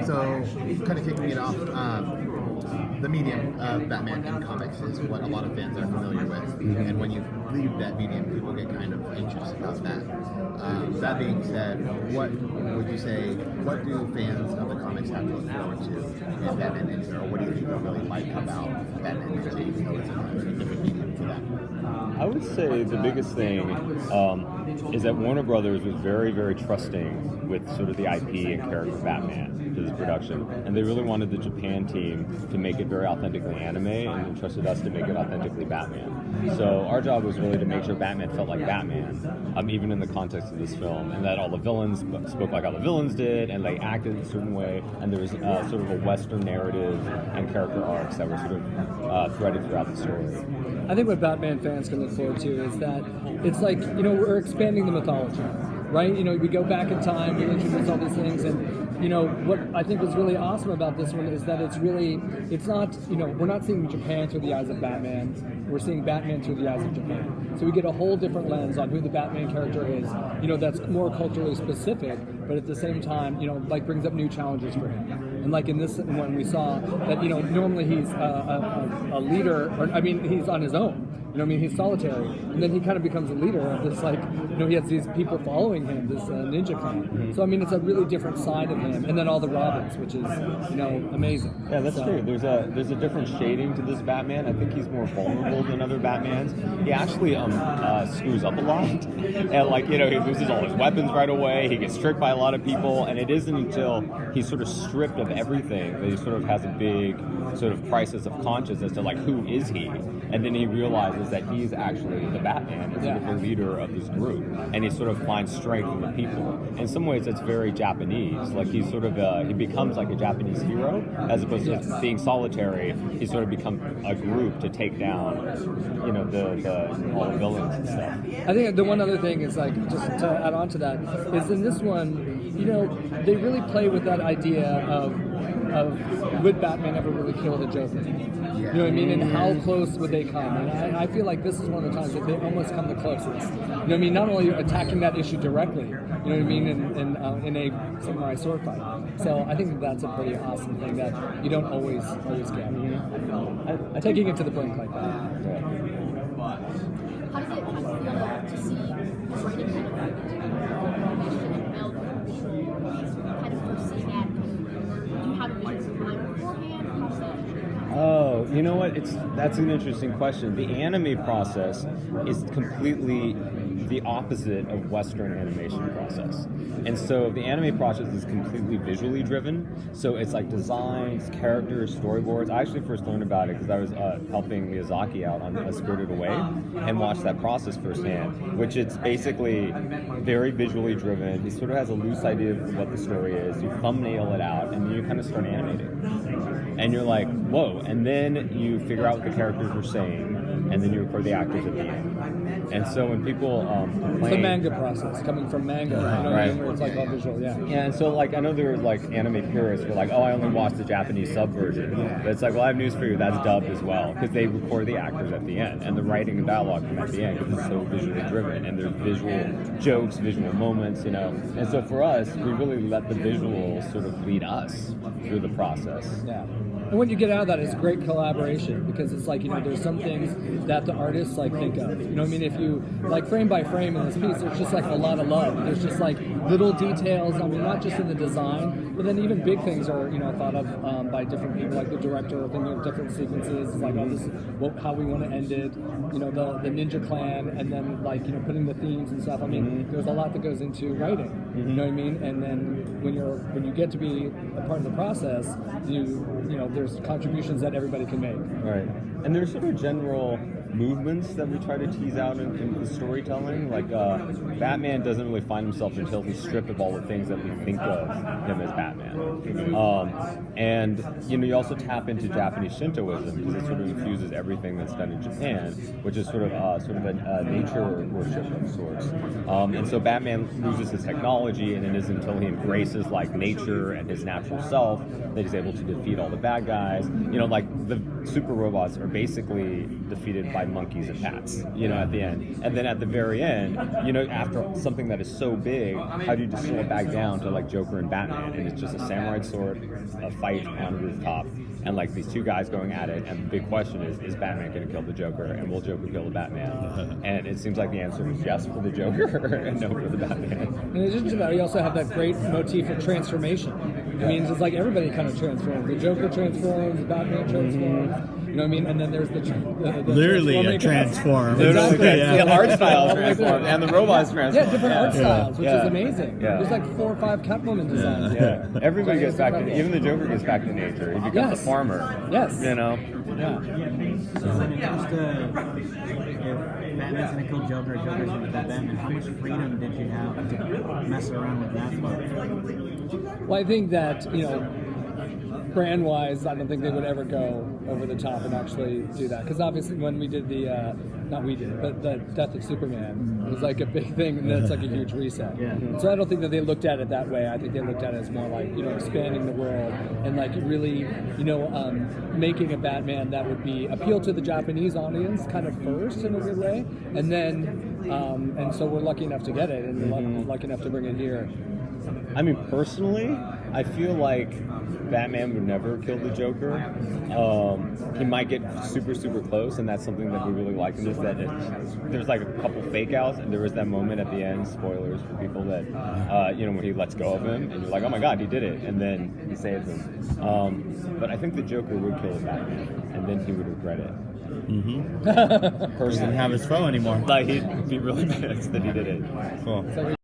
So, kind of kicking it off, the medium of Batman in comics is what a lot of fans are familiar with, and when you leave that medium, people get kind of anxious about that. That being said, what would you say, what do fans of the comics have to look forward to in Batman Ninja, or what do you think they really like about Batman Ninja, even though it's a different medium for them? I would say the biggest thing is that Warner Brothers was very, very trusting with sort of the IP and character of Batman to this production, and they really wanted the Japan team to make it very authentically anime, and entrusted us to make it authentically Batman. So our job was really to make sure Batman felt like Batman, even in the context of this film, and that all the villains spoke like how the villains did, and they acted in a certain way, and there was sort of a Western narrative and character arcs that were sort of threaded throughout the story. I think what Batman fans can look forward to is that it's like, we're expanding the mythology, right? We go back in time, we introduce all these things, and what I think is really awesome about this one is that it's not, we're not seeing Japan through the eyes of Batman, we're seeing Batman through the eyes of Japan. So we get a whole different lens on who the Batman character is, that's more culturally specific, but at the same time, brings up new challenges for him. And like in this one, we saw that, normally he's a leader, he's on his own. He's solitary. And then he kind of becomes a leader of this, he has these people following him, this ninja clan. Mm-hmm. So, it's a really different side of him. And then all the Robins, which is, amazing. Yeah, that's true. There's a different shading to this Batman. I think he's more vulnerable than other Batmans. He actually screws up a lot. And, he loses all his weapons right away. He gets tricked by a lot of people. And it isn't until he's sort of stripped of everything that he sort of has a big sort of crisis of conscience as to, who is he? And then he realizes that he's actually the Batman and sort of the leader of this group, and he sort of finds strength in the people. In some ways, it's very Japanese. He's sort of he becomes like a Japanese hero as opposed to being solitary. He's sort of become a group to take down, all the villains and stuff. I think the one other thing is just to add on to that is in this one, they really play with that idea of would Batman ever really kill the Joker? You know what I mean? And how close would they come? And I feel like this is one of the times that they almost come the closest. You know what I mean? Not only attacking that issue directly, you know what I mean, in a samurai sword fight. So I think that's a pretty awesome thing that you don't always get. Taking it to the brink like that. How does it feel to see the writing kind of meld with visual? Kind of foresee that? Do you have a vision in mind beforehand? How does that? Oh, you know what? That's an interesting question. The anime process is completely the opposite of Western animation process. And so the anime process is completely visually driven. So it's designs, characters, storyboards. I actually first learned about it because I was helping Miyazaki out on Spirited Away and watched that process firsthand, which it's basically very visually driven. He sort of has a loose idea of what the story is. You thumbnail it out, and then you kind of start animating. And you're like, whoa. And then you figure out what the characters are saying, and then you record the actors at the end. And so when people it's the manga process, coming from manga, right. Where it's all visual, yeah. Yeah, and so I know there are anime purists who are oh, I only watched the Japanese sub version. But it's well, I have news for you, that's dubbed as well, because they record the actors at the end, and the writing and dialogue come at the end because it's so visually driven, and there's visual jokes, visual moments, And so for us, we really let the visuals sort of lead us through the process. Yeah. And what you get out of that is great collaboration, because it's there's some things that the artists think of. You know what I mean? If you frame by frame in this piece, there's just a lot of love. There's just little details. Not just in the design, but then even big things are thought of by different people, the director thinking of different sequences. It's this is how we want to end it. The Ninja Clan, and then putting the themes and stuff. There's a lot that goes into writing. Mm-hmm. You know what I mean? And then when you get to be a part of the process, there's contributions that everybody can make. Right. And there's sort of general movements that we try to tease out in the storytelling. Batman doesn't really find himself until he's stripped of all the things that we think of him as Batman. And you also tap into Japanese Shintoism, because it sort of infuses everything that's done in Japan, which is sort of a nature worship of sorts. And so Batman loses his technology, and it isn't until he embraces nature and his natural self that he's able to defeat all the bad guys. The super robots are basically defeated by by monkeys and bats, you know, at the end. And then at the very end, you know, after something that is so big, how do you distill it back down to like Joker and Batman? And it's just a samurai sword, a fight on a rooftop, and like these two guys going at it. And the big question is Batman going to kill the Joker, and will Joker kill the Batman? And it seems like the answer is yes for the Joker and no for the Batman. In addition to that, you also have that great motif of transformation. I mean, it's like everybody kind of transforms. The Joker transforms, the Batman transforms. You know what I mean? And then there's the literally a transform. Literally, Yeah. the art style transformed, and the robots transformed. Yeah, different art styles, which Yeah. is amazing. Yeah. There's like 4 or 5 Catwoman designs. Yeah, everybody Like, gets back to, incredible. even the Joker gets back to nature. He becomes Yes. a farmer. Yes. You know? Yeah. So when it comes to if Batman's gonna kill Joker, Joker's gonna kill Batman, how much freedom did you have to mess around with that part? Well, I think that, you know, brand-wise, I don't think they would ever go over the top and actually do that. Because obviously when we did the, not we did, but the Death of Superman was like a big thing, and that's like a huge reset. Yeah. So I don't think that they looked at it that way. I think they looked at it as more like, you know, expanding the world and like really, you know, making a Batman that would be appeal to the Japanese audience kind of first in a weird way. And then, and so we're lucky enough to get it, and we're lucky enough to bring it here. I mean, personally, I feel like Batman would never kill the Joker. He might get super, super close, and that's something that we really like in this. That there's like a couple fake outs, and there was that moment at the end, spoilers for people, that you know, when he lets go of him, and you're like, oh my god, he did it, and then he saves him. But I think the Joker would kill Batman, and then he would regret it. Doesn't have his foe anymore. Like, he'd be really pissed that he did it. Cool. So